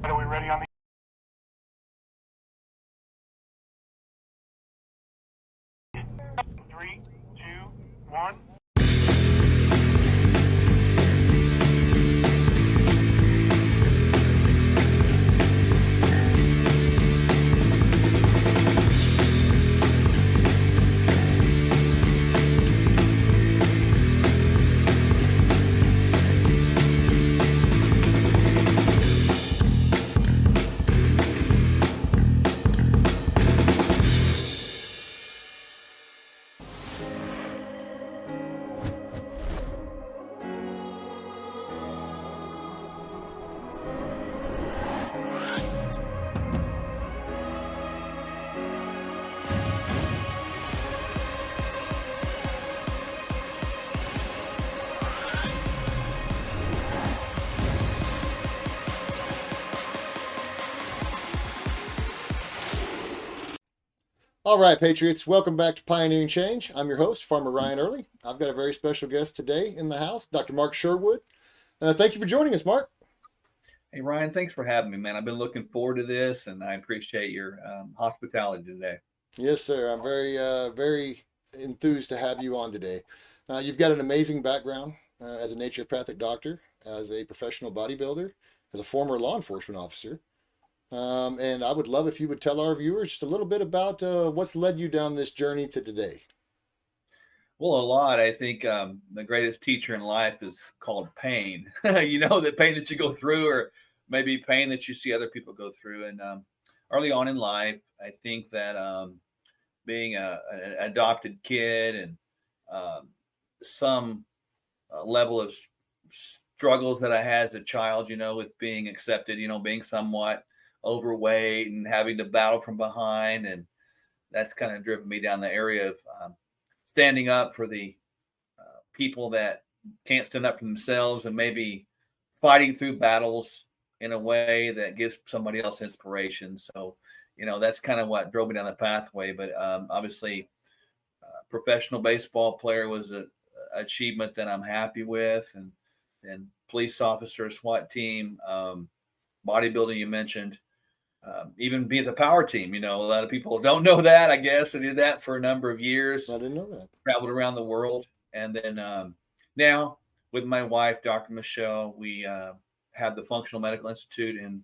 Are we ready on the 3, 2, 1? All right, Patriots, welcome back to Pioneering Change. I'm your host, Farmer Ryan Early. I've got a very special guest today in the house, Dr. Mark Sherwood. Thank you for joining us, Mark. Hey, Ryan, thanks for having me, man. I've been looking forward to this, and I appreciate your hospitality today. Yes, sir. I'm very enthused to have you on today. You've got an amazing background as a naturopathic doctor, as a professional bodybuilder, as a former law enforcement officer. And I would love if you would tell our viewers just a little bit about what's led you down this journey to today. Well, a lot. I think the greatest teacher in life is called pain. The pain that you go through, or maybe pain that you see other people go through. And early on in life, I think that being an adopted kid and some level of struggles that I had as a child, with being accepted, being somewhat overweight and having to battle from behind. And that's kind of driven me down the area of standing up for the people that can't stand up for themselves, and maybe fighting through battles in a way that gives somebody else inspiration. So, that's kind of what drove me down the pathway. But obviously, professional baseball player was an achievement that I'm happy with, and police officer, SWAT team, bodybuilding, you mentioned. Even be the power team. A lot of people don't know that, I guess. I did that for a number of years. I didn't know that. Traveled around the world. And then now with my wife, Dr. Michelle, we have the Functional Medical Institute in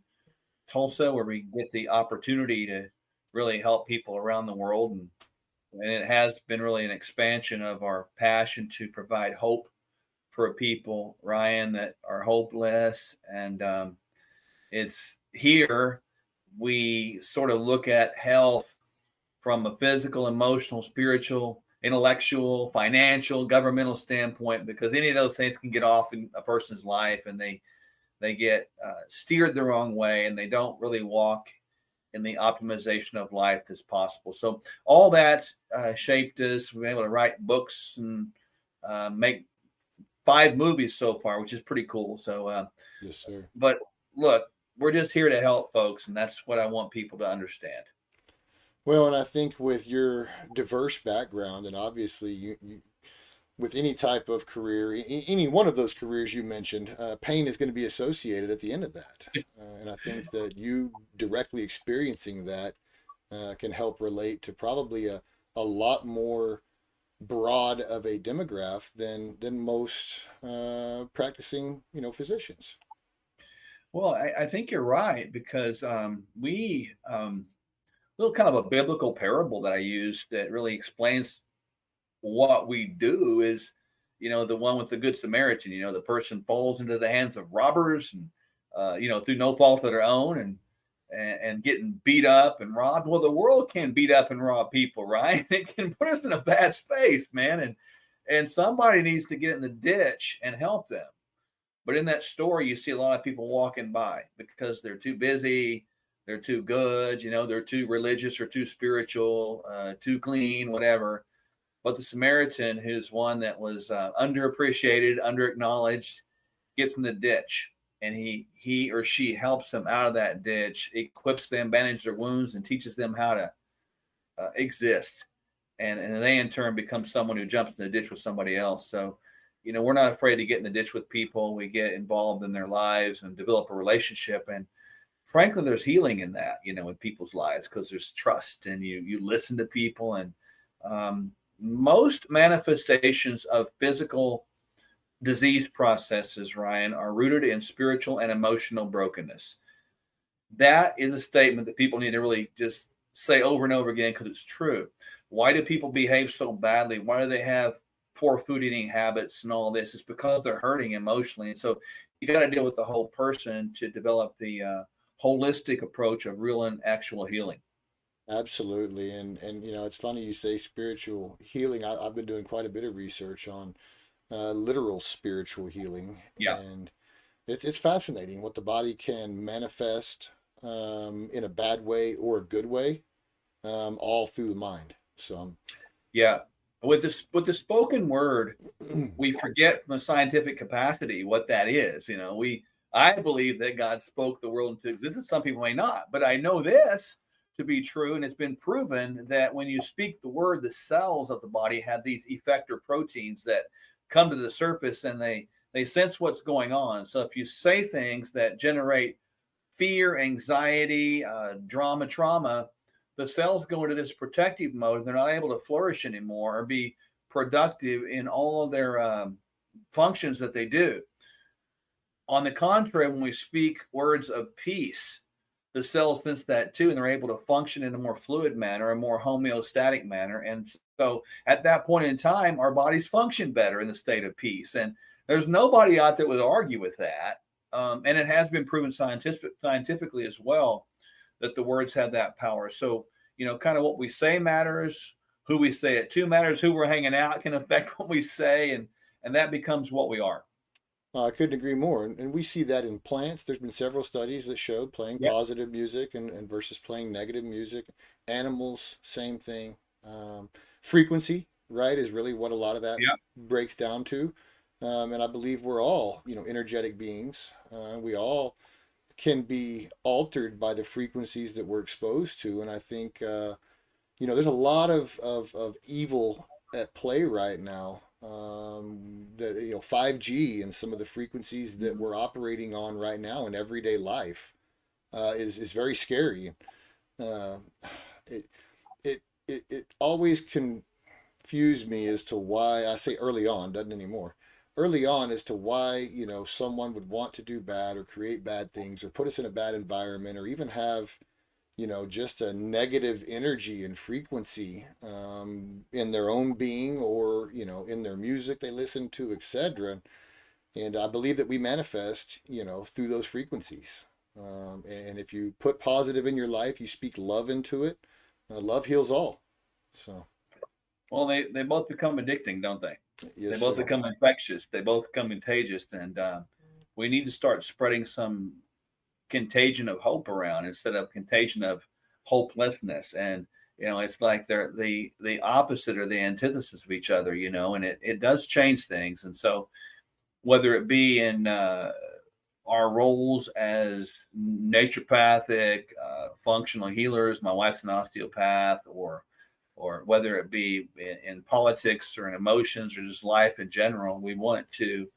Tulsa, where we get the opportunity to really help people around the world. And it has been really an expansion of our passion to provide hope for people, Ryan, that are hopeless. And it's here. We sort of look at health from a physical, emotional, spiritual, intellectual, financial, governmental standpoint, because any of those things can get off in a person's life, and they get steered the wrong way, and they don't really walk in the optimization of life that's possible. So all that shaped us. We were able to write books and make 5 movies so far, which is pretty cool. So, yes, sir. But look, we're just here to help folks, and that's what I want people to understand. Well, and I think with your diverse background, and obviously you with any type of career, any one of those careers you mentioned, pain is going to be associated at the end of that. And I think that you directly experiencing that can help relate to probably a lot more broad of a demographic than most practicing, physicians. Well, I think you're right, because we little kind of a biblical parable that I use that really explains what we do is, the one with the Good Samaritan. The person falls into the hands of robbers, and through no fault of their own, and getting beat up and robbed. Well, the world can beat up and rob people, right? It can put us in a bad space, man, and somebody needs to get in the ditch and help them. But in that story, you see a lot of people walking by because they're too busy, they're too good, they're too religious or too spiritual, too clean, whatever. But the Samaritan, who's one that was underappreciated, underacknowledged, gets in the ditch, and he or she helps them out of that ditch, equips them, bandages their wounds, and teaches them how to exist. And they in turn become someone who jumps in the ditch with somebody else. So, we're not afraid to get in the ditch with people. We get involved in their lives and develop a relationship. And frankly, there's healing in that, in people's lives, because there's trust, and you listen to people. And most manifestations of physical disease processes, Ryan, are rooted in spiritual and emotional brokenness. That is a statement that people need to really just say over and over again, because it's true. Why do people behave so badly? Why do they have poor food eating habits and all this? It's because they're hurting emotionally. And so you got to deal with the whole person to develop the holistic approach of real and actual healing. Absolutely. And it's funny you say spiritual healing. I've been doing quite a bit of research on literal spiritual healing, Yeah. and it's fascinating what the body can manifest in a bad way or a good way, all through the mind. So, Yeah. With the spoken word, we forget from a scientific capacity what that is. I believe that God spoke the world into existence. Some people may not, but I know this to be true, and it's been proven that when you speak the word, the cells of the body have these effector proteins that come to the surface, and they sense what's going on. So if you say things that generate fear, anxiety, drama, trauma, the cells go into this protective mode. They're not able to flourish anymore or be productive in all of their functions that they do. On the contrary, when we speak words of peace, the cells sense that too, and they're able to function in a more fluid manner, a more homeostatic manner. And so at that point in time, our bodies function better in the state of peace. And there's nobody out there that would argue with that. And it has been proven scientifically as well that the words have that power. So, kind of what we say matters, who we say it to matters, who we're hanging out can affect what we say, and that becomes what we are. I couldn't agree more. And we see that in plants. There's been several studies that showed playing Yeah. positive music and versus playing negative music. Animals, same thing. Frequency, right, is really what a lot of that Yeah. breaks down to. And I believe we're all, energetic beings. We all can be altered by the frequencies that we're exposed to. And I think, there's a lot of evil at play right now. That 5G and some of the frequencies that we're operating on right now in everyday life is very scary. Uh, it, it always confused me as to why, I say early on, doesn't anymore. Early on, as to why someone would want to do bad or create bad things or put us in a bad environment or even have just a negative energy and frequency in their own being or, in their music they listen to, etc. And I believe that we manifest, through those frequencies. And if you put positive in your life, you speak love into it, love heals all. So, Well, they both become addicting, don't they? yes, They both sir. become infectious. They both become contagious. And we need to start spreading some contagion of hope around instead of contagion of hopelessness. And it's like they're the opposite or the antithesis of each other, and it does change things. And so whether it be in our roles as naturopathic functional healers, my wife's an osteopath, or whether it be in politics or in emotions or just life in general, we want to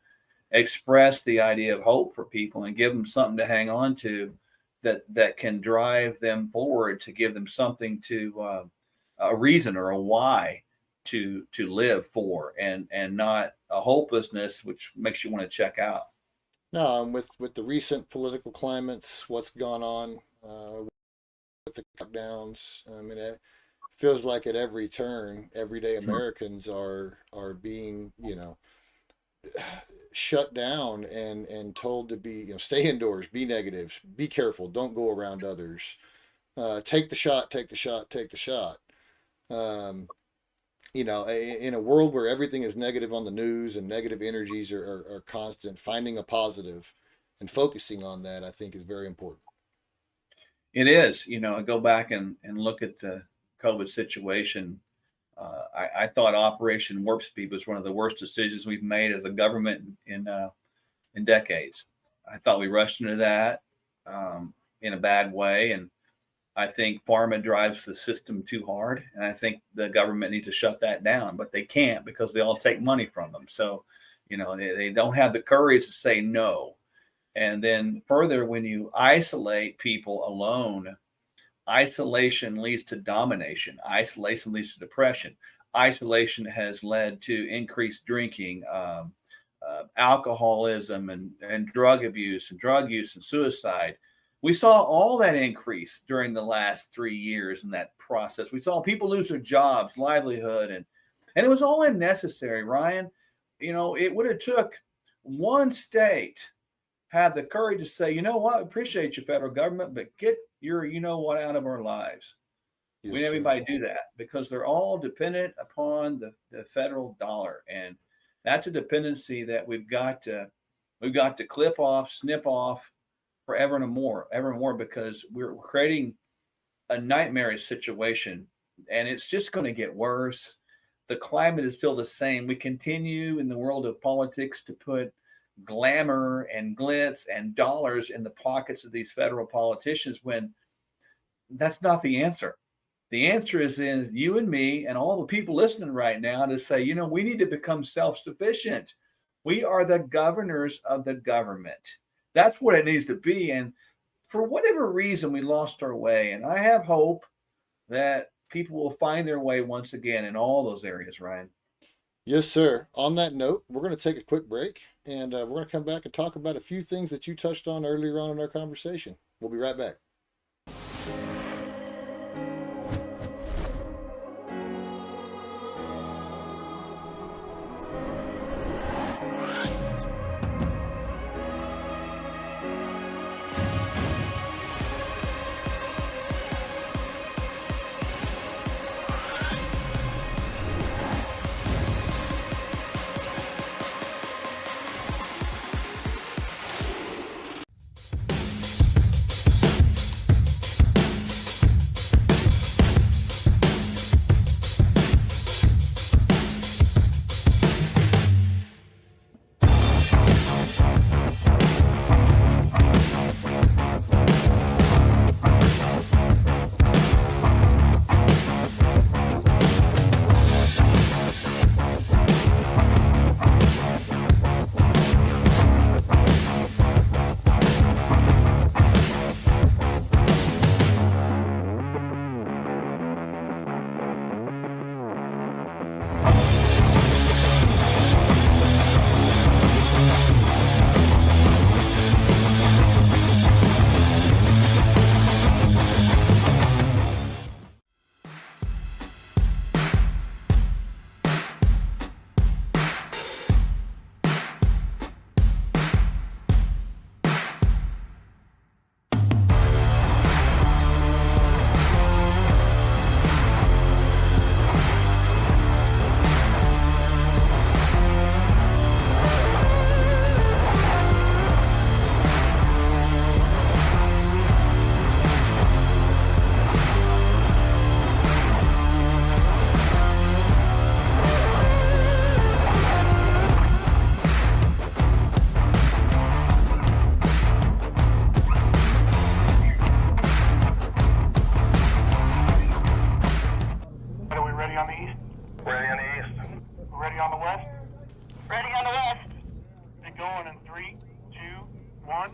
express the idea of hope for people and give them something to hang on to that can drive them forward, to give them something to a reason or a why to live for, and not a hopelessness which makes you want to check out. No, with the recent political climates, what's gone on with the downs, I mean, it feels like at every turn, everyday Americans are being, shut down and told to be, stay indoors, be negative, be careful, don't go around others, take the shot, take the shot, take the shot. Um, in a world where everything is negative on the news and negative energies are constant, finding a positive and focusing on that, I think, is very important. It is, I go back and look at the COVID situation. I thought Operation Warp Speed was one of the worst decisions we've made as a government in decades. I thought we rushed into that in a bad way, and I think pharma drives the system too hard, and I think the government needs to shut that down, but they can't because they all take money from them. So, they don't have the courage to say no. And then further, when you isolate people alone, isolation leads to domination. Isolation leads to depression. Isolation has led to increased drinking, alcoholism, and drug abuse, and drug use, and suicide. We saw all that increase during the last 3 years in that process. We saw people lose their jobs, livelihood, and it was all unnecessary, Ryan. It would have took one state have the courage to say, you know what, appreciate you, federal government, but get your, out of our lives. Yes, We need sir. everybody do that because they're all dependent upon the federal dollar. And that's a dependency that we've got to clip off, snip off forever and more, because we're creating a nightmarish situation, and it's just going to get worse. The climate is still the same. We continue in the world of politics to put glamour and glitz and dollars in the pockets of these federal politicians when that's not the answer. The answer is in you and me and all the people listening right now to say, we need to become self sufficient. We are the governors of the government. That's what it needs to be. And for whatever reason, we lost our way. And I have hope that people will find their way once again in all those areas, Ryan. Yes, sir. On that note, we're going to take a quick break, and we're going to come back and talk about a few things that you touched on earlier on in our conversation. We'll be right back. Are we ready on the east? Ready on the east. Ready on the west? Ready on the west. Get going in 3, 2, 1.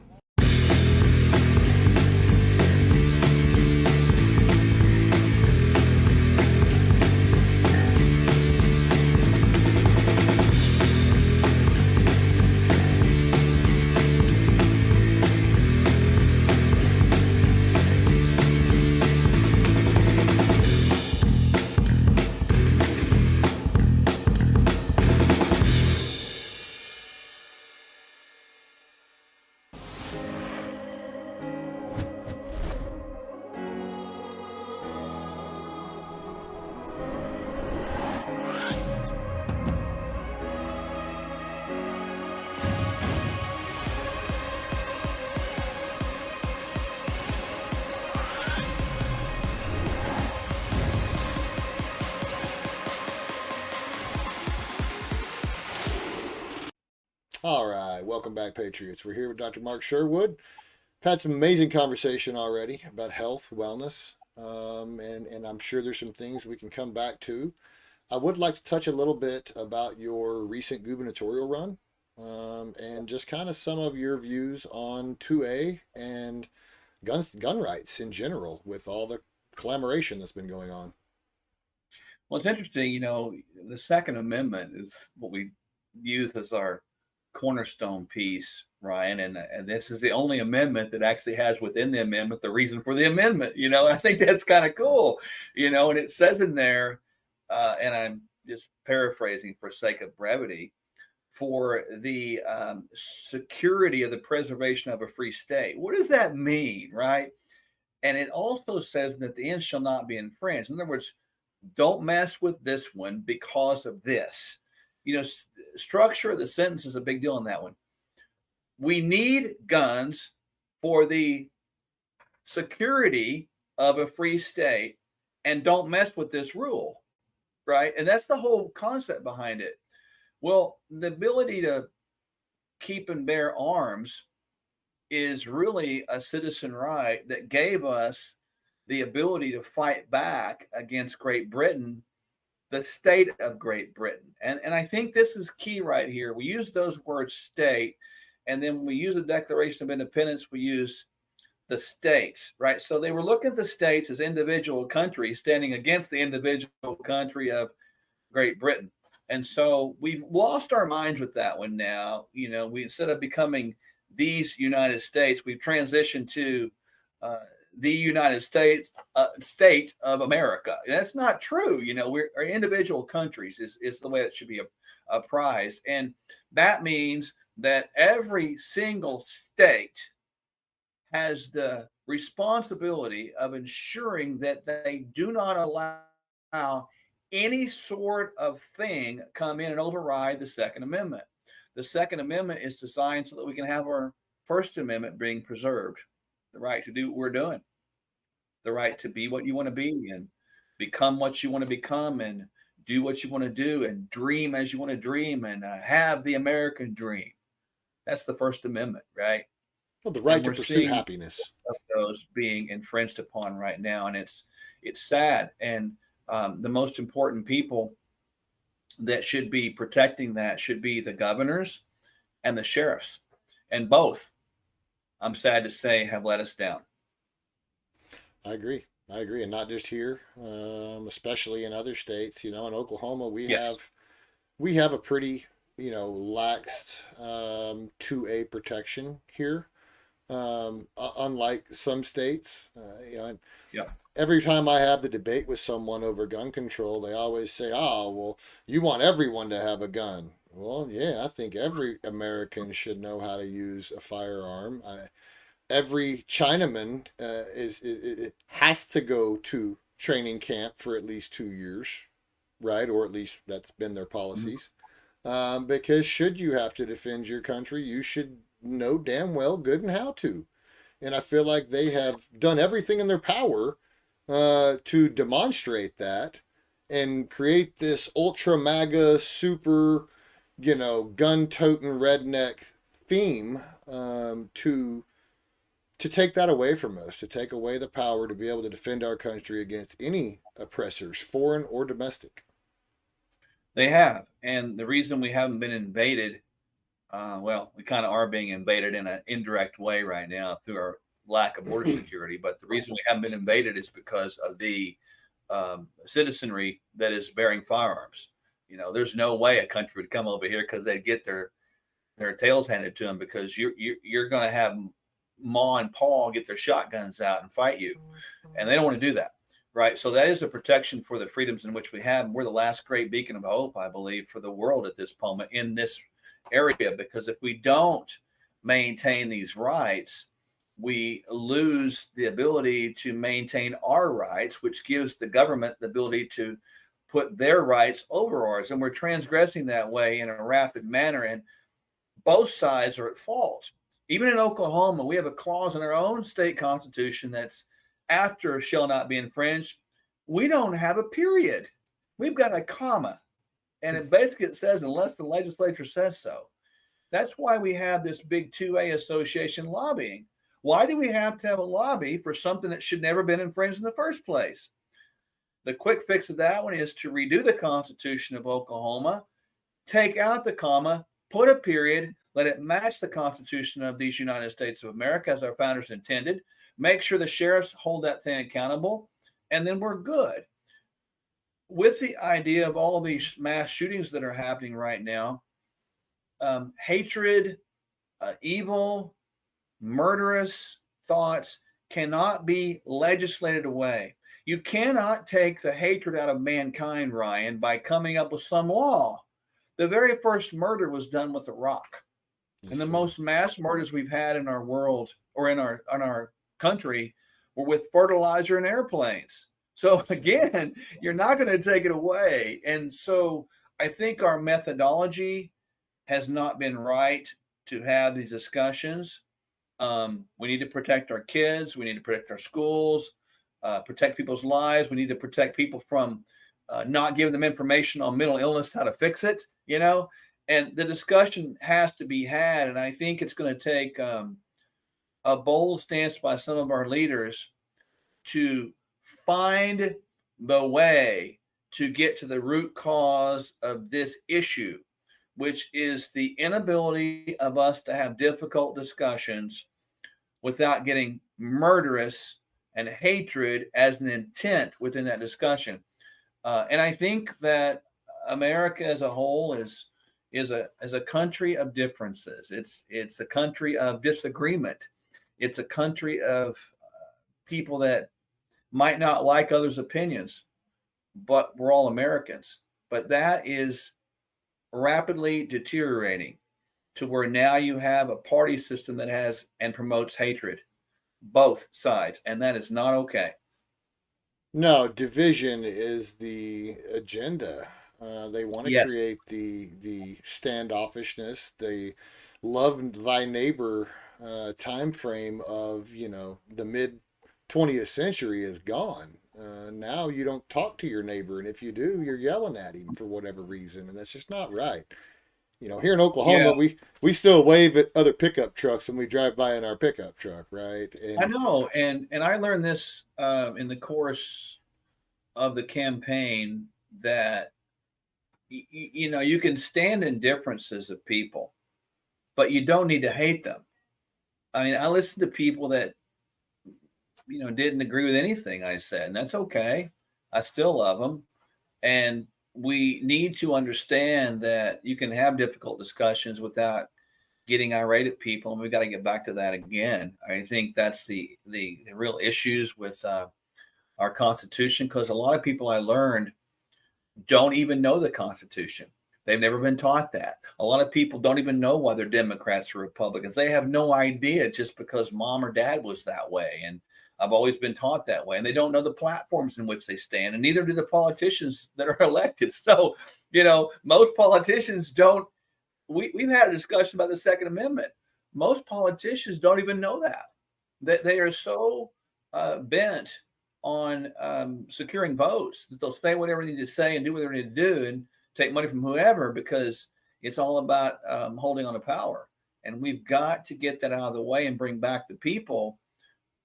All right, welcome back, Patriots. We're here with Dr. Mark Sherwood. We've had some amazing conversation already about health, wellness, and I'm sure there's some things we can come back to. I would like to touch a little bit about your recent gubernatorial run. and just kind of some of your views on 2A and gun rights in general with all the collaboration that's been going on. Well, it's interesting, the Second Amendment is what we use as our cornerstone piece, Ryan, and this is the only amendment that actually has within the amendment the reason for the amendment. I think that's kind of cool, and it says in there, and I'm just paraphrasing for sake of brevity, for the security of the preservation of a free state. What does that mean, right? And it also says that the end shall not be infringed. In other words, don't mess with this one because of this. Structure of the sentence is a big deal in that one. We need guns for the security of a free state, and don't mess with this rule, right? And that's the whole concept behind it. Well, the ability to keep and bear arms is really a citizen right that gave us the ability to fight back against Great Britain, the state of Great Britain. And I think this is key right here. We use those words state, and then when we use the Declaration of Independence, we use the states, right? So they were looking at the states as individual countries standing against the individual country of Great Britain. And so we've lost our minds with that one now. We, instead of becoming these United States, we've transitioned to the United States, state of America. That's not true. We're individual countries is the way it should be apprised. And that means that every single state has the responsibility of ensuring that they do not allow any sort of thing come in and override the Second Amendment. The Second Amendment is designed so that we can have our First Amendment being preserved. The right to do what we're doing, the right to be what you want to be and become what you want to become and do what you want to do and dream as you want to dream and have the American dream. That's the First Amendment, right? Well, the right to pursue happiness. Of those being infringed upon right now, and it's sad. And the most important people that should be protecting that should be the governors and the sheriffs, and both, I'm sad to say, have let us down. I agree, and not just here, especially in other states. In Oklahoma, we have a pretty laxed 2A protection here, unlike some states. Every time I have the debate with someone over gun control, they always say, "Oh, well, you want everyone to have a gun." Well, yeah, I think every American should know how to use a firearm. Every Chinaman it has to go to training camp for at least 2 years, right? Or at least that's been their policies. Because should you have to defend your country, you should know damn well good and how to. And I feel like they have done everything in their power to demonstrate that and create this ultra MAGA super, gun-toting redneck theme to take that away from us, to take away the power to be able to defend our country against any oppressors, foreign or domestic. They have. And the reason we haven't been invaded, we kind of are being invaded in an indirect way right now through our lack of border security. But the reason we haven't been invaded is because of the citizenry that is bearing firearms. There's no way a country would come over here because they'd get their tails handed to them, because you're going to have Ma and Pa get their shotguns out and fight you. And they don't want to do that. Right. So that is a protection for the freedoms in which we have. We're the last great beacon of hope, I believe, for the world at this moment in this area, because if we don't maintain these rights, we lose the ability to maintain our rights, which gives the government the ability to put their rights over ours. And we're transgressing that way in a rapid manner. And both sides are at fault. Even in Oklahoma, we have a clause in our own state constitution that's after shall not be infringed. We don't have a period. We've got a comma. And it says unless the legislature says so. That's why we have this big 2A association lobbying. Why do we have to have a lobby for something that should never been infringed in the first place? The quick fix of that one is to redo the Constitution of Oklahoma, take out the comma, put a period, let it match the Constitution of these United States of America as our founders intended, make sure the sheriffs hold that thing accountable, and then we're good. With the idea of all these mass shootings that are happening right now, hatred, evil, murderous thoughts cannot be legislated away. You cannot take the hatred out of mankind, Ryan, by coming up with some law. The very first murder was done with a rock. Yes, And the sir. most mass murders we've had in our world or in our country were with fertilizer and airplanes. So again, you're not going to take it away. And so I think our methodology has not been right to have these discussions. We need to protect our kids. We need to protect our schools, protect people's lives. We need to protect people from not giving them information on mental illness, how to fix it, and the discussion has to be had. And I think it's going to take a bold stance by some of our leaders to find the way to get to the root cause of this issue, which is the inability of us to have difficult discussions without getting murderous and hatred as an intent within that discussion. And I think that America as a whole is a country of differences. It's a country of disagreement. It's a country of people that might not like others' opinions, but we're all Americans. But that is rapidly deteriorating to where now you have a party system that has and promotes hatred, both sides, and that is not okay. No, division is the agenda. They want to Yes. create the standoffishness, the love thy neighbor time frame of the mid 20th century is gone. Now you don't talk to your neighbor, and if you do, you're yelling at him for whatever reason, and that's just not right. Here in Oklahoma, we still wave at other pickup trucks when we drive by in our pickup truck, right? I know, and I learned this in the course of the campaign that you can stand in differences of people, but you don't need to hate them. I mean, I listened to people that didn't agree with anything I said, and that's okay. I still love them, and we need to understand that you can have difficult discussions without getting irate at people, and we've got to get back to that again. I think that's the real issues with our Constitution, because a lot of people I learned don't even know the Constitution. They've never been taught that. A lot of people don't even know why they're Democrats or Republicans. They have no idea just because mom or dad was that way. And I've always been taught that way. And they don't know the platforms in which they stand. And neither do the politicians that are elected. So, most politicians don't. We've had a discussion about the Second Amendment. Most politicians don't even know that they are so bent on securing votes that they'll say whatever they need to say and do whatever they need to do and take money from whoever, because it's all about holding on to power. And we've got to get that out of the way and bring back the people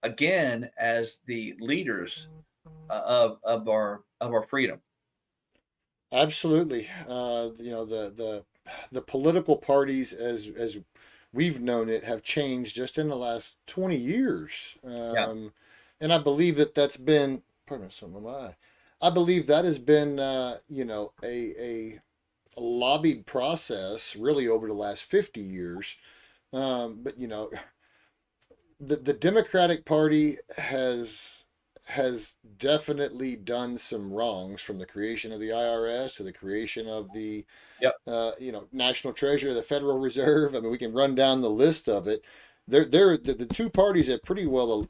again as the leaders of our freedom. Absolutely. The political parties as we've known it have changed just in the last 20 years. And I believe that's been, pardon some of my, I believe that has been, a lobbied process really over the last 50 years. But the Democratic Party has definitely done some wrongs, from the creation of the IRS to the creation of the National Treasury, the Federal Reserve. I mean, we can run down the list of it. The two parties have pretty well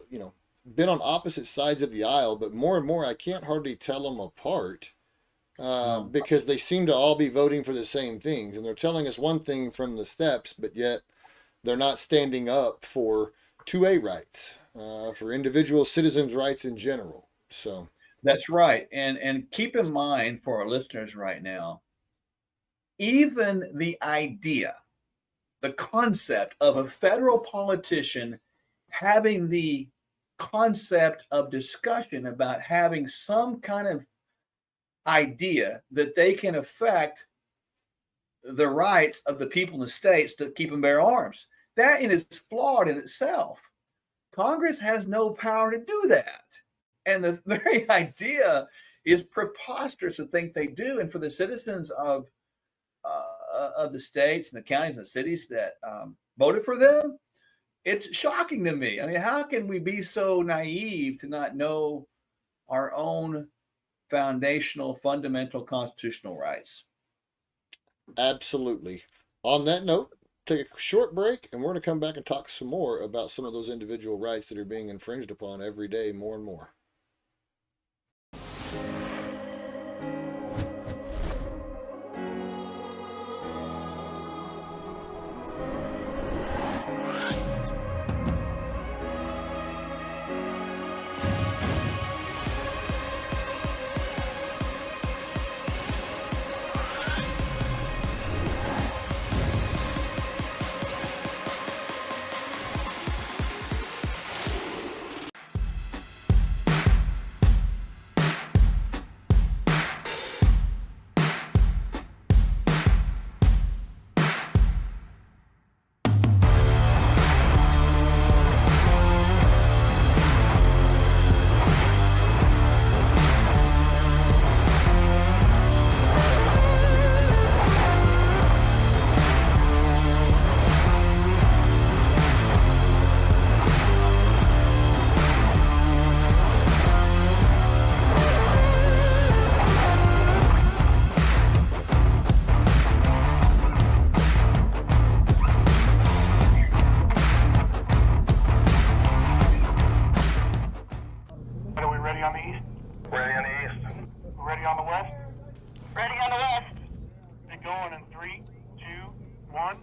been on opposite sides of the aisle, but more and more I can't hardly tell them apart because they seem to all be voting for the same things, and they're telling us one thing from the steps, but yet they're not standing up for 2A rights, for individual citizens' rights in general. So that's right. And keep in mind for our listeners right now, even the idea, the concept of a federal politician having the concept of discussion about having some kind of idea that they can affect the rights of the people in the states to keep and bear arms. That is flawed in itself. Congress has no power to do that. And the very idea is preposterous to think they do. And for the citizens of the states and the counties and the cities that voted for them, it's shocking to me. I mean, how can we be so naive to not know our own foundational, fundamental constitutional rights? Absolutely. On that note, take a short break, and we're going to come back and talk some more about some of those individual rights that are being infringed upon every day more and more. Are we ready on the east? Ready on the east. Ready on the west? Ready on the west. Get going in 3, 2, 1.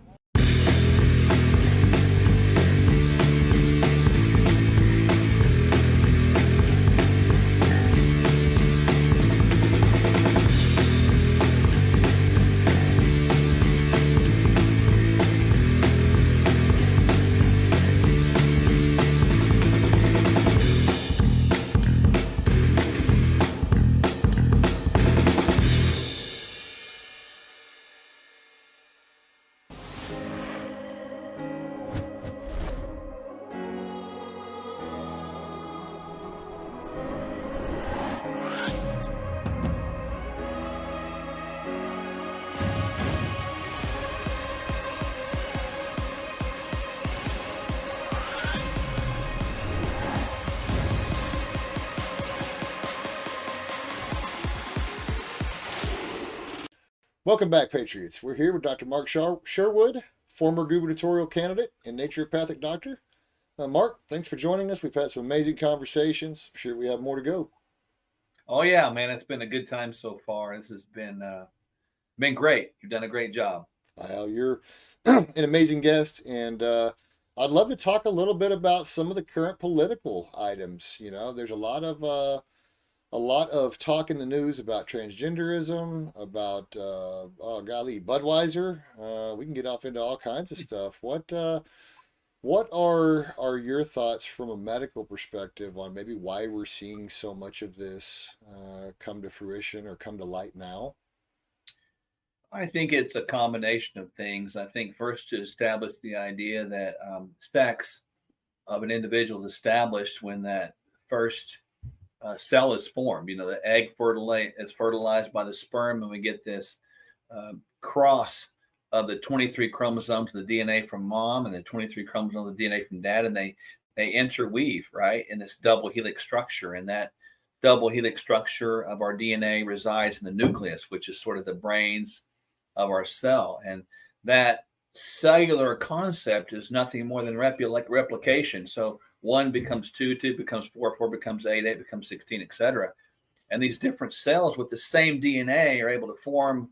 Welcome back, Patriots. We're here with Dr. Mark Sherwood, former gubernatorial candidate and naturopathic doctor. Mark, thanks for joining us. We've had some amazing conversations. I'm sure we have more to go. Oh yeah, man, it's been a good time so far. This has been great. You've done a great job. You're an amazing guest, and I'd love to talk a little bit about some of the current political items. You know, there's a lot of talk in the news about transgenderism, about Budweiser. We can get off into all kinds of stuff. What are your thoughts from a medical perspective on maybe why we're seeing so much of this come to fruition or come to light now? I think it's a combination of things. I think first to establish the idea that sex of an individual is established when that first cell is formed. You know, the egg is fertilized by the sperm, and we get this cross of the 23 chromosomes of the DNA from mom and the 23 chromosomes of the DNA from dad, and they interweave, right, in this double helix structure. And that double helix structure of our DNA resides in the nucleus, which is sort of the brains of our cell. And that cellular concept is nothing more than replication. So 1 becomes 2, 2 becomes 4, 4 becomes 8, 8 becomes 16, etc. And these different cells with the same DNA are able to form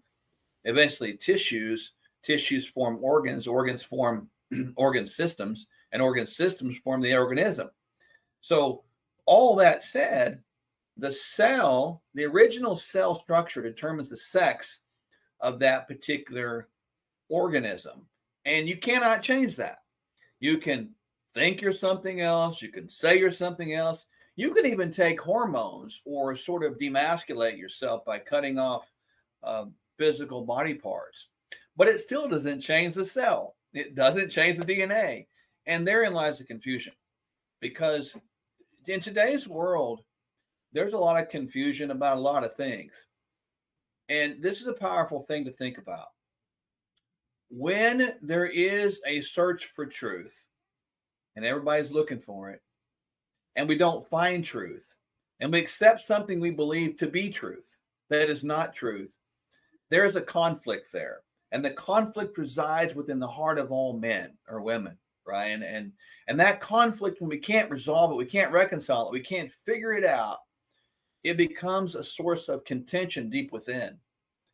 eventually tissues. Tissues form organs. Organs form organ systems, and organ systems form the organism. So all that said, the original cell structure determines the sex of that particular organism. And you cannot change that. You can think you're something else. You can say you're something else. You can even take hormones or sort of demasculate yourself by cutting off physical body parts. but it still doesn't change the cell. It doesn't change the DNA. And therein lies the confusion, because in today's world, there's a lot of confusion about a lot of things. And this is a powerful thing to think about. When there is a search for truth and everybody's looking for it, and we don't find truth, and we accept something we believe to be truth that is not truth, there is a conflict there. And the conflict resides within the heart of all men or women, Ryan. And that conflict, when we can't resolve it, we can't reconcile it, we can't figure it out, it becomes a source of contention deep within.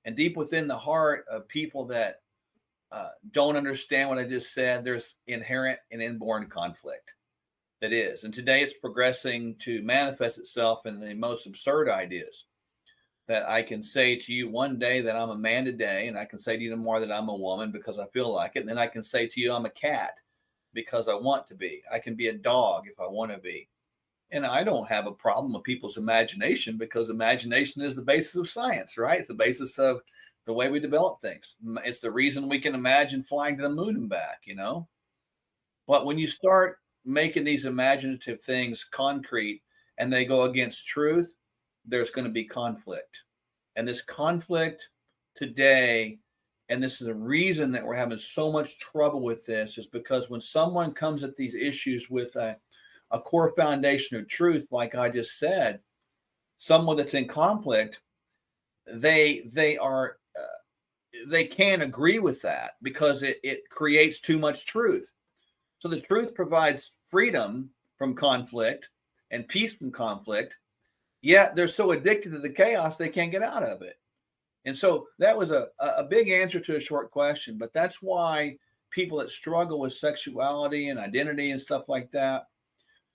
And deep within the heart of people that don't understand what I just said, there's inherent and inborn conflict that is. And today it's progressing to manifest itself in the most absurd ideas, that I can say to you one day that I'm a man today, and I can say to you tomorrow that I'm a woman because I feel like it. And then I can say to you I'm a cat because I want to be. I can be a dog if I want to be. And I don't have a problem with people's imagination, because imagination is the basis of science, right? It's the basis of the way we develop things. It's the reason we can imagine flying to the moon and back, you know? But when you start making these imaginative things concrete and they go against truth, there's going to be conflict. And this conflict today, and this is the reason that we're having so much trouble with this, is because when someone comes at these issues with a core foundation of truth, like I just said, someone that's in conflict, they can't agree with that because it creates too much truth. So the truth provides freedom from conflict and peace from conflict, yet they're so addicted to the chaos they can't get out of it. And so that was a big answer to a short question, but that's why people that struggle with sexuality and identity and stuff like that,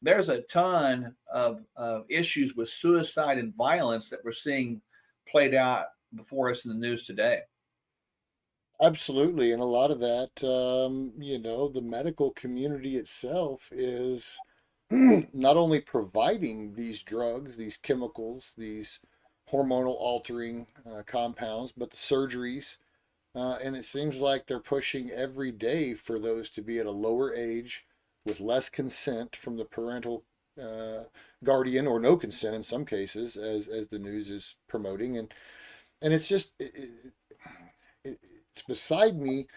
there's a ton of issues with suicide and violence that we're seeing played out before us in the news today. Absolutely. And a lot of that, the medical community itself is not only providing these drugs, these chemicals, these hormonal altering compounds, but the surgeries. And it seems like they're pushing every day for those to be at a lower age with less consent from the parental guardian, or no consent in some cases, as the news is promoting. And it's just, it's beside me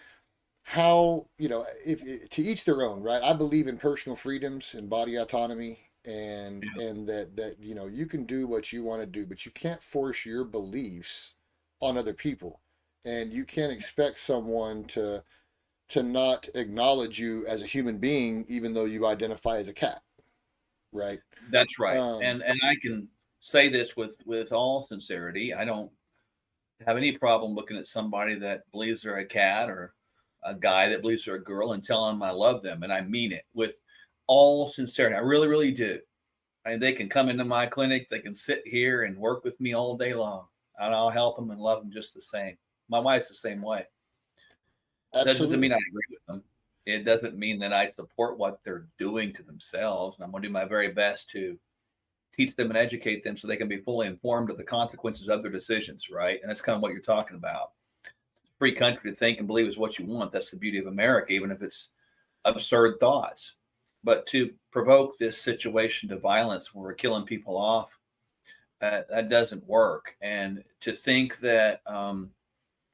how, if to each their own, right? I believe in personal freedoms and body autonomy, and that you can do what you want to do, but you can't force your beliefs on other people, and you can't expect someone to not acknowledge you as a human being even though you identify as a cat, right? That's right. And I can say this with all sincerity. I don't have any problem looking at somebody that believes they're a cat, or a guy that believes they're a girl, and telling them I love them. And I mean it with all sincerity. I really, really do. And they can come into my clinic. They can sit here and work with me all day long, and I'll help them and love them just the same. My wife's the same way. That doesn't mean I agree with them. It doesn't mean that I support what they're doing to themselves. And I'm going to do my very best to teach them and educate them so they can be fully informed of the consequences of their decisions, right? And that's kind of what you're talking about. Free country to think and believe is what you want. That's the beauty of America, even if it's absurd thoughts. But to provoke this situation to violence where we're killing people off, that doesn't work. And to think that,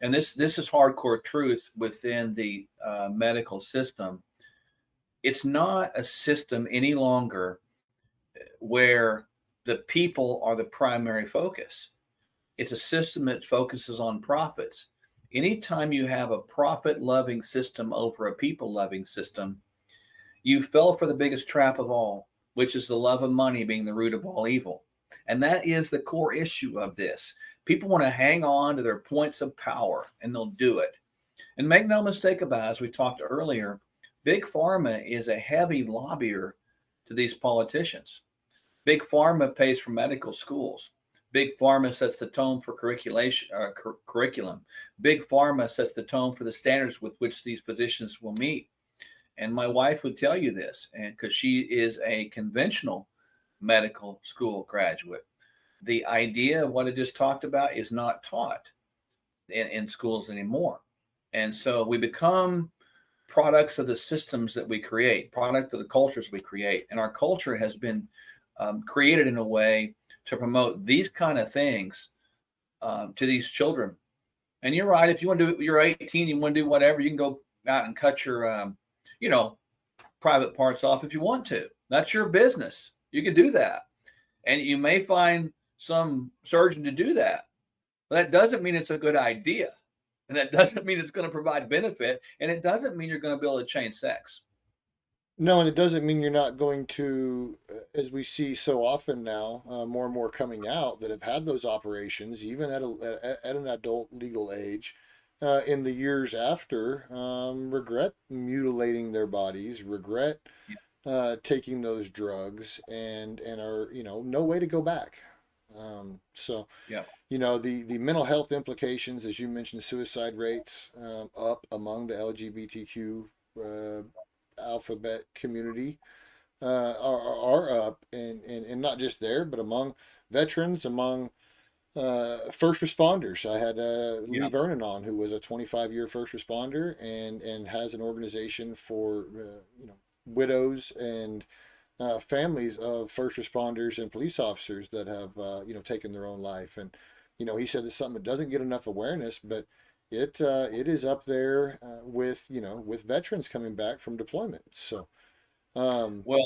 and this is hardcore truth within the medical system, it's not a system any longer where the people are the primary focus. It's a system that focuses on profits. Anytime you have a profit-loving system over a people-loving system, you fell for the biggest trap of all, which is the love of money being the root of all evil. And that is the core issue of this. People want to hang on to their points of power, and they'll do it. And make no mistake about it, as we talked earlier, Big Pharma is a heavy lobbyer to these politicians. Big Pharma pays for medical schools. Big Pharma sets the tone for curriculum. Big Pharma sets the tone for the standards with which these physicians will meet. And my wife would tell you this, and because she is a conventional medical school graduate. The idea of what I just talked about is not taught in schools anymore. And so we become products of the systems that we create, product of the cultures we create. And our culture has been created in a way to promote these kind of things to these children. And you're right. If you want to do, you're 18, you want to do whatever, you can go out and cut your, private parts off if you want to. That's your business. You can do that. And you may find some surgeon to do that. But that doesn't mean it's a good idea. And that doesn't mean it's going to provide benefit. And it doesn't mean you're going to be able to change sex. No, and it doesn't mean you're not going to, as we see so often now, more and more coming out that have had those operations, even at an adult legal age, in the years after, regret mutilating their bodies, regret taking those drugs, and are no way to go back. So Yeah. the mental health implications, as you mentioned, suicide rates up among the LGBTQ alphabet community are up, and not just there, but among veterans, among first responders. I had Lee Vernon on, who was a 25-year first responder and has an organization for widows and families of first responders and police officers that have taken their own life. And he said it's something that doesn't get enough awareness, but it is up there with veterans coming back from deployment. So Well,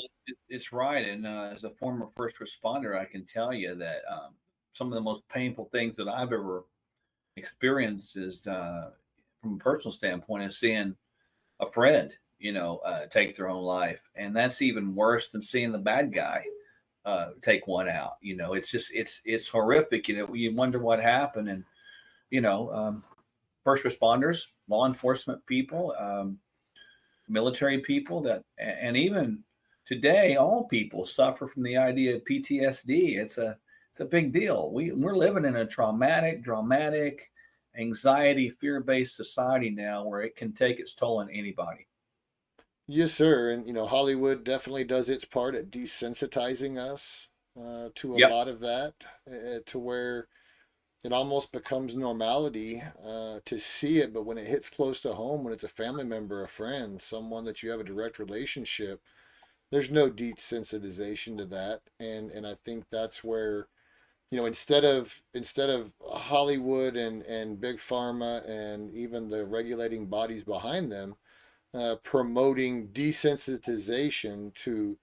it's right. And as a former first responder, I can tell you that some of the most painful things that I've ever experienced is, from a personal standpoint, is seeing a friend, take their own life. And that's even worse than seeing the bad guy take one out. It's just, it's horrific. You wonder what happened. And, first responders, law enforcement people, military people and even today, all people suffer from the idea of PTSD. It's a big deal. We're living in a dramatic, anxiety, fear-based society now where it can take its toll on anybody. yes, sir. And Hollywood definitely does its part at desensitizing us to a lot of that, to where it almost becomes normality to see it. But when it hits close to home, when it's a family member, a friend, someone that you have a direct relationship, there's no desensitization to that. And I think that's where, instead of Hollywood and big pharma and even the regulating bodies behind them promoting desensitization to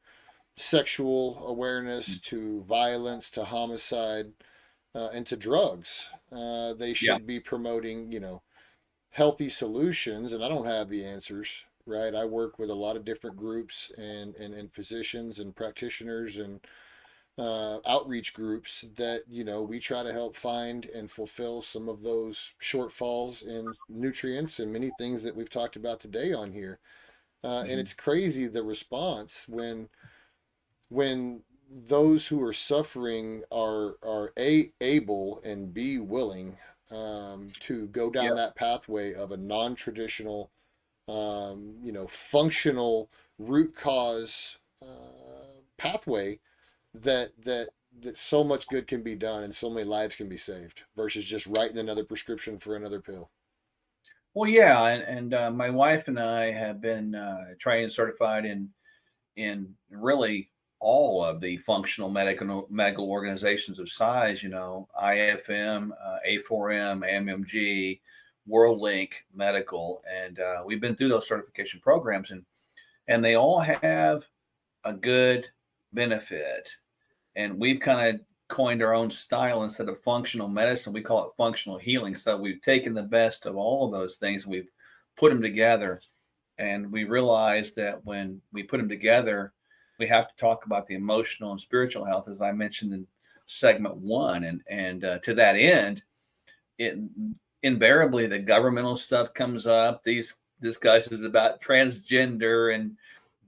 sexual awareness, to violence, to homicide, and to drugs, they should be promoting, healthy solutions. And I don't have the answers, right? I work with a lot of different groups and physicians and practitioners and outreach groups that we try to help find and fulfill some of those shortfalls in nutrients and many things that we've talked about today on here. And it's crazy the response when those who are suffering are able and be willing to go down that pathway of a non-traditional functional root cause pathway that so much good can be done and so many lives can be saved versus just writing another prescription for another pill. Well, yeah, and my wife and I have been trained and certified in really all of the functional medical organizations of size. IFM, A4M, AMMG, WorldLink Medical, and we've been through those certification programs, and they all have a good benefit. And we've kind of coined our own style. Instead of functional medicine, we call it functional healing. So we've taken the best of all of those things, we've put them together, and we realized that when we put them together, we have to talk about the emotional and spiritual health, as I mentioned in segment 1. And to that end, invariably the governmental stuff comes up. These discussions about transgender and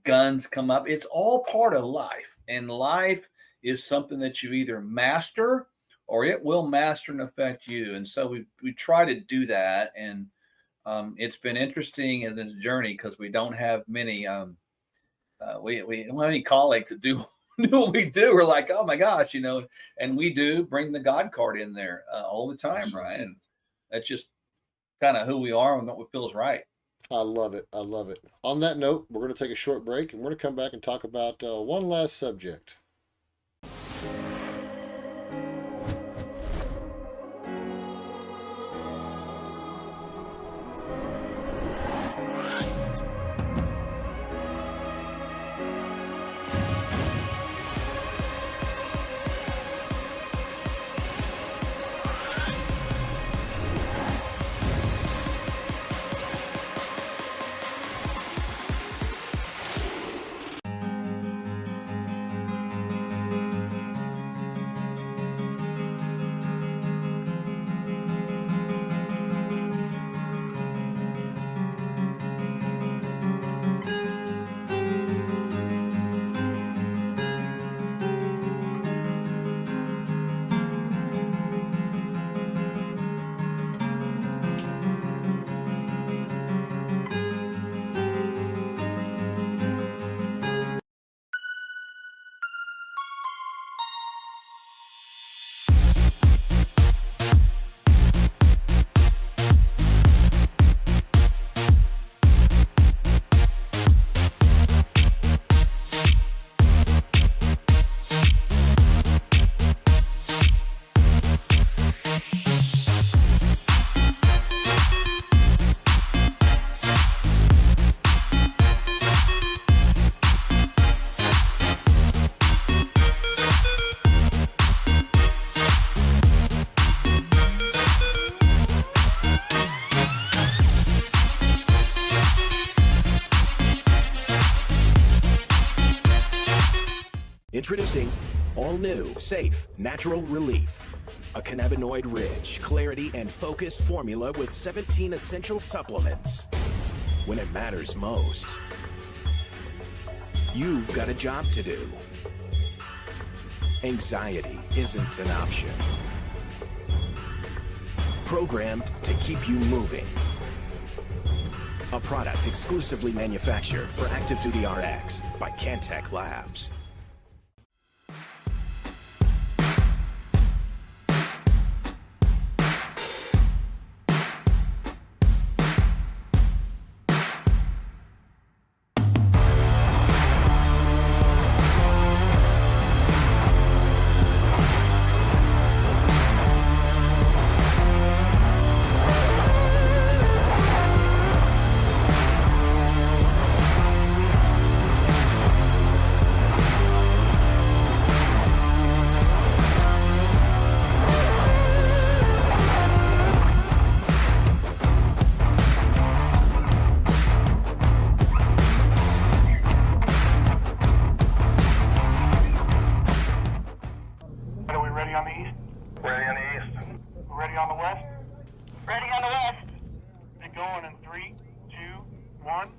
guns come up. It's all part of life, and life is something that you either master or it will master and affect you. And so we try to do that. And it's been interesting in this journey because we don't have many we don't have any colleagues that do what we do. We're like, oh my gosh, and we do bring the God card in there all the time, right? And that's just kind of who we are and what feels right. I love it. I love it. On that note, we're going to take a short break and we're going to come back and talk about one last subject. Introducing all new, safe, natural relief. A cannabinoid-rich, clarity and focus formula with 17 essential supplements. When it matters most, you've got a job to do. Anxiety isn't an option. Programmed to keep you moving. A product exclusively manufactured for Active Duty RX by Cantech Labs. Are we ready on the east? Ready on the east. Ready on the west? Ready on the west. Get going in 3, 2, 1.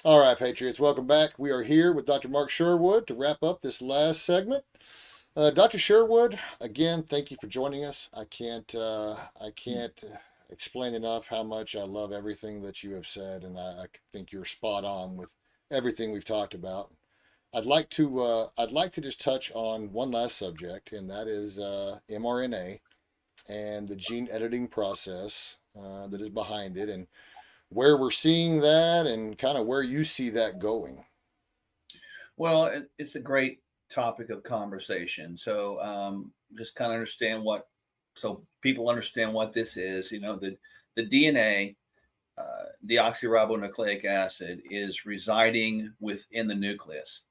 All right, Patriots, welcome back. We are here with Dr. Mark Sherwood to wrap up this last segment. Dr. Sherwood, again, thank you for joining us. I can't explain enough how much I love everything that you have said, and I think you're spot on with everything we've talked about. I'd like to just touch on one last subject, and that is mRNA and the gene editing process that is behind it, and where we're seeing that, and kind of where you see that going. Well, it's a great topic of conversation. So just kind of understand so people understand what this is. You know, the DNA deoxyribonucleic acid is residing within the nucleus.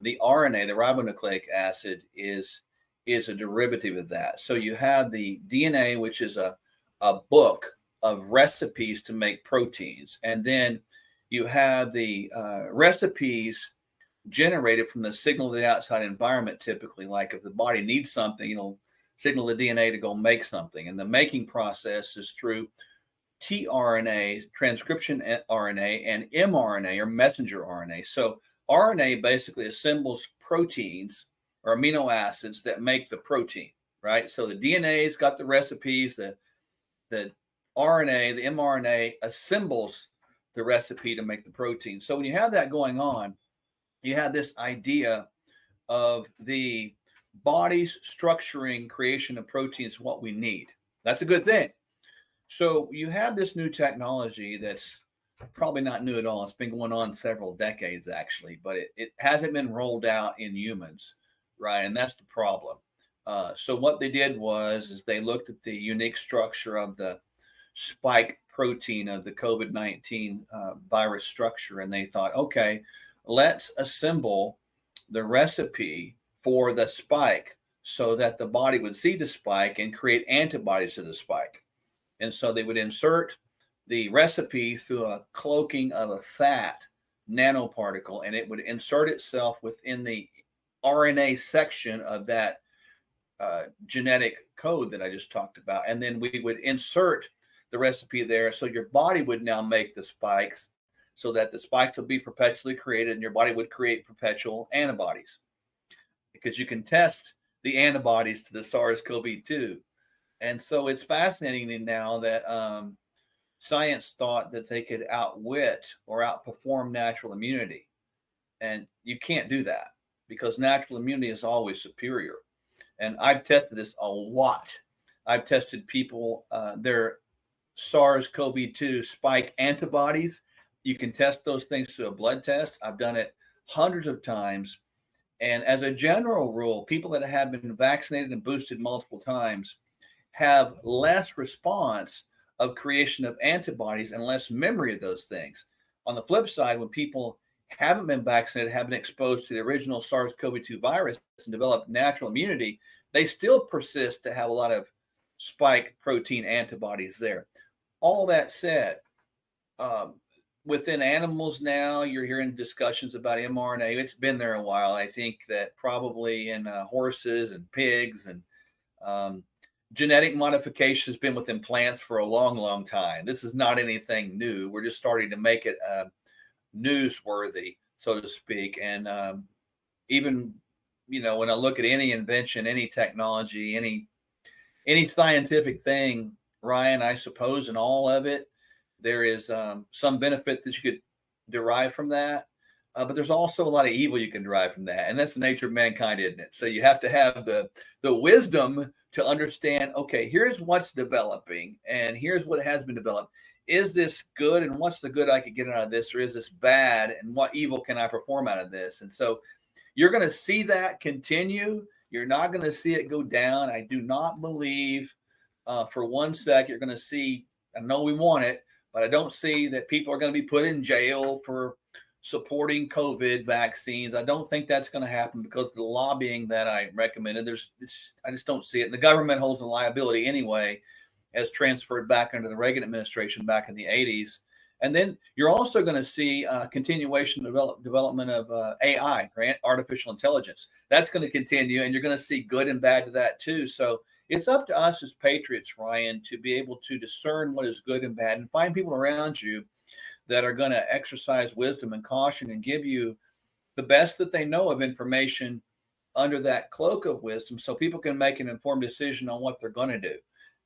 The RNA, the ribonucleic acid, is a derivative of that. So you have the DNA, which is a book of recipes to make proteins. And then you have the recipes generated from the signal of the outside environment, typically. Like if the body needs something, it'll signal the DNA to go make something. And the making process is through tRNA, transcription RNA, and mRNA, or messenger RNA. So RNA basically assembles proteins or amino acids that make the protein, right? So the DNA's got the recipes, the RNA, the mRNA assembles the recipe to make the protein. So when you have that going on, you have this idea of the body's structuring creation of proteins, what we need. That's a good thing. So you have this new technology that's probably not new at all. It's been going on several decades, actually, but it hasn't been rolled out in humans, right? And that's the problem. So what they did is they looked at the unique structure of the spike protein of the COVID-19 virus structure, and they thought, okay, let's assemble the recipe for the spike so that the body would see the spike and create antibodies to the spike. And so they would insert the recipe through a cloaking of a fat nanoparticle, and it would insert itself within the RNA section of that genetic code that I just talked about. And then we would insert the recipe there. So your body would now make the spikes so that the spikes will be perpetually created, and your body would create perpetual antibodies, because you can test the antibodies to the SARS-CoV-2. And so it's fascinating now that science thought that they could outwit or outperform natural immunity. And you can't do that, because natural immunity is always superior. And I've tested this a lot. I've tested people, their SARS-CoV-2 spike antibodies. You can test those things through a blood test. I've done it hundreds of times. And as a general rule, people that have been vaccinated and boosted multiple times have less response of creation of antibodies and less memory of those things. On the flip side, when people haven't been vaccinated, have been exposed to the original SARS-CoV-2 virus and developed natural immunity, they still persist to have a lot of spike protein antibodies there. All that said, within animals now, you're hearing discussions about mRNA. It's been there a while. I think that probably in horses and pigs, and genetic modification has been within plants for a long, long time. This is not anything new. We're just starting to make it newsworthy, so to speak. And even, when I look at any invention, any technology, any scientific thing, Ryan, I suppose in all of it, there is some benefit that you could derive from that. But there's also a lot of evil you can derive from that. And that's the nature of mankind, isn't it? So you have to have the wisdom to understand, okay, here's what's developing and here's what has been developed. Is this good, and what's the good I could get out of this? Or is this bad, and what evil can I perform out of this? And so you're going to see that continue. You're not going to see it go down. I do not believe for 1 sec you're going to see, I know we want it, but I don't see that people are going to be put in jail for supporting COVID vaccines. I don't think that's going to happen, because of the lobbying that I recommended. I just don't see it. And the government holds the liability anyway, as transferred back under the Reagan administration back in the 80s. And then you're also going to see continuation development of AI, artificial intelligence. That's going to continue, and you're going to see good and bad to that too. So it's up to us as patriots, Ryan, to be able to discern what is good and bad, and find people around you that are going to exercise wisdom and caution and give you the best that they know of information under that cloak of wisdom, so people can make an informed decision on what they're going to do.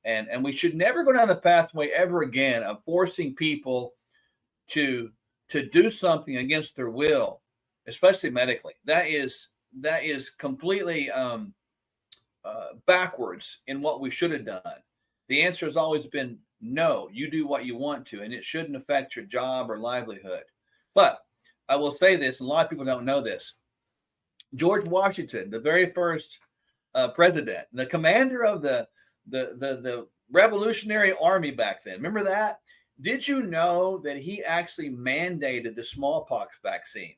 And we should never go down the pathway ever again of forcing people to do something against their will, especially medically. That is completely backwards in what we should have done. The answer has always been no. You do what you want to, and it shouldn't affect your job or livelihood. But I will say this, and a lot of people don't know this. George Washington, the very first president, the commander of the Revolutionary Army back then. Remember that? Did you know that he actually mandated the smallpox vaccine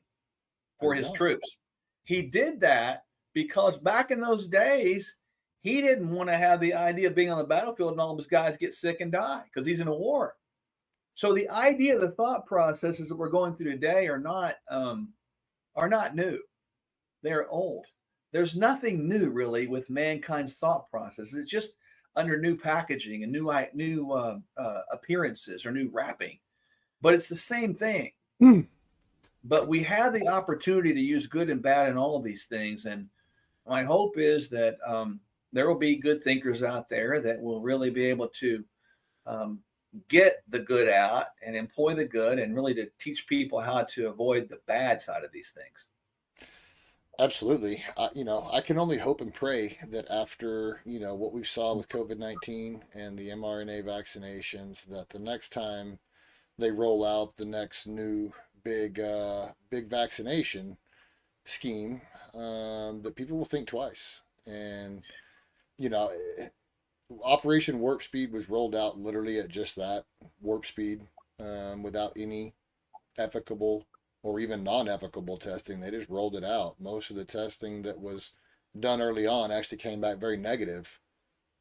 for his troops? He did that because back in those days, he didn't want to have the idea of being on the battlefield and all of his guys get sick and die because he's in a war. So the idea, the thought processes that we're going through today are not new. They're old. There's nothing new really with mankind's thought process. It's just under new packaging and new appearances or new wrapping, but it's the same thing. But we have the opportunity to use good and bad in all of these things, and my hope is that there will be good thinkers out there that will really be able to get the good out and employ the good, and really to teach people how to avoid the bad side of these things. Absolutely. I can only hope and pray that after, what we saw with COVID-19 and the mRNA vaccinations, that the next time they roll out the next new big vaccination scheme, that people will think twice. And, Operation Warp Speed was rolled out literally at just that, warp speed, without any ethical or even non-ethical testing. They just rolled it out. Most of the testing that was done early on actually came back very negative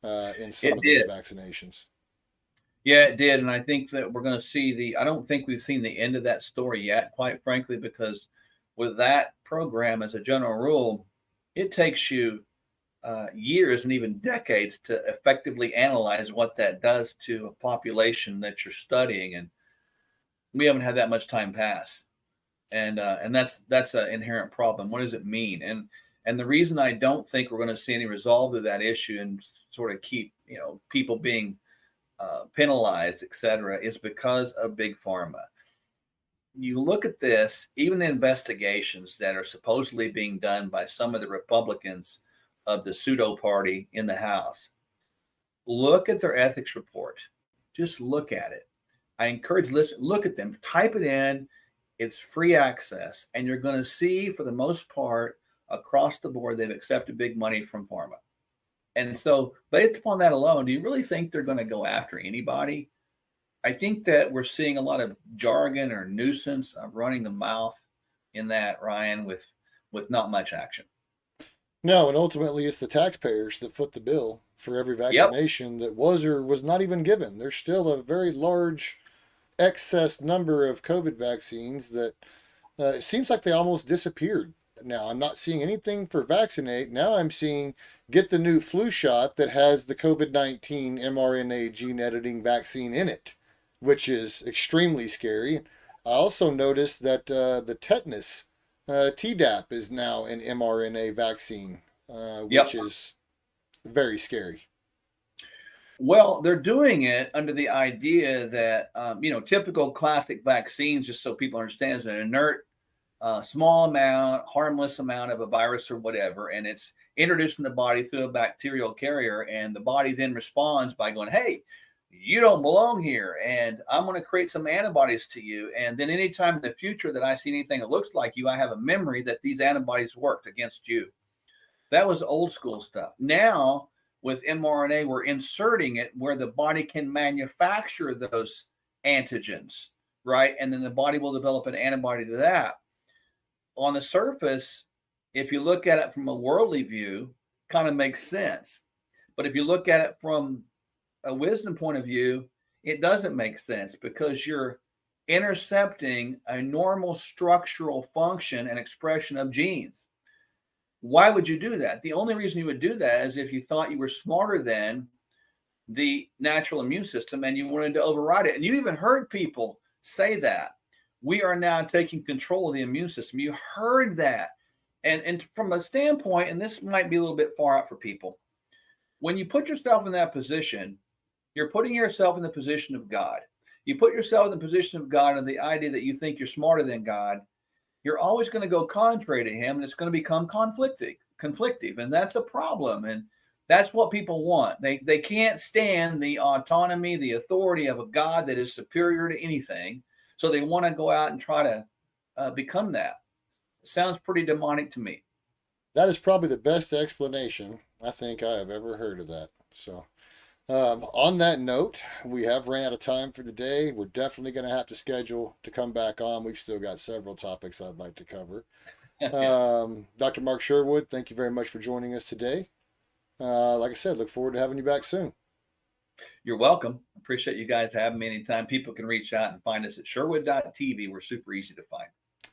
in some of those vaccinations. Yeah, it did. And I think that we're going to see I don't think we've seen the end of that story yet, quite frankly, because with that program, as a general rule, it takes you years and even decades to effectively analyze what that does to a population that you're studying. And we haven't had that much time pass. And that's an inherent problem. What does it mean? And the reason I don't think we're going to see any resolve to that issue and sort of keep people being penalized, et cetera, is because of big pharma. You look at this, even the investigations that are supposedly being done by some of the Republicans of the pseudo party in the House. Look at their ethics report. Just look at it. I encourage listeners, look at them, type it in. It's free access, and you're going to see, for the most part, across the board, they've accepted big money from pharma. And so, based upon that alone, do you really think they're going to go after anybody? I think that we're seeing a lot of jargon or nuisance of running the mouth in that, Ryan, with not much action. No, and ultimately it's the taxpayers that foot the bill for every vaccination that was or was not even given. There's still a very large excess number of COVID vaccines that it seems like they almost disappeared. Now, I'm not seeing anything for vaccinate. Now I'm seeing get the new flu shot that has the COVID-19 mRNA gene editing vaccine in it, which is extremely scary. I also noticed that the tetanus Tdap is now an mRNA vaccine, which is very scary. Well, they're doing it under the idea that, typical classic vaccines, just so people understand, is an inert, small amount, harmless amount of a virus or whatever, and it's introduced in the body through a bacterial carrier, and the body then responds by going, hey, you don't belong here, and I'm going to create some antibodies to you. And then anytime in the future that I see anything that looks like you, I have a memory that these antibodies worked against you. That was old school stuff. Now, with mRNA, we're inserting it where the body can manufacture those antigens, right? And then the body will develop an antibody to that. On the surface, if you look at it from a worldly view, kind of makes sense. But if you look at it from a wisdom point of view, it doesn't make sense, because you're intercepting a normal structural function and expression of genes. Why would you do that? The only reason you would do that is if you thought you were smarter than the natural immune system and you wanted to override it. And you even heard people say that. We are now taking control of the immune system. You heard that. And from a standpoint, and this might be a little bit far out for people, when you put yourself in that position, you're putting yourself in the position of God. You put yourself in the position of God and the idea that you think you're smarter than God, you're always going to go contrary to him, and it's going to become conflictive. And that's a problem. And that's what people want. They can't stand the autonomy, the authority of a God that is superior to anything. So they want to go out and try to become that. It sounds pretty demonic to me. That is probably the best explanation I think I have ever heard of that. So On that note, we have ran out of time for today. We're definitely going to have to schedule to come back on. We've still got several topics I'd like to cover. Dr. Mark Sherwood, thank you very much for joining us today. Like I said, look forward to having you back soon. You're welcome. Appreciate you guys having me anytime. People can reach out and find us at Sherwood.tv. We're super easy to find.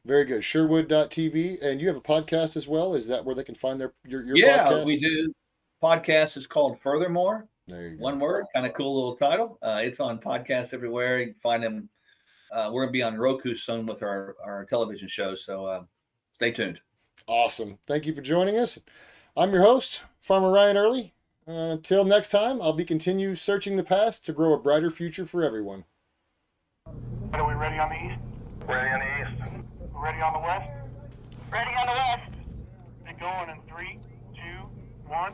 Very good. Sherwood.tv. And you have a podcast as well. Is that where they can find your Yeah, podcast? we do. Podcast is called Furthermore. There you go. One word, kind of cool little title. It's on podcasts everywhere. You can find them. We're going to be on Roku soon with our television show. So stay tuned. Awesome. Thank you for joining us. I'm your host, Farmer Ryan Early. Until next time, I'll be continue searching the past to grow a brighter future for everyone. Are we ready on the east? Ready on the east. Ready on the west? Ready on the west. Get going in 3, 2, 1.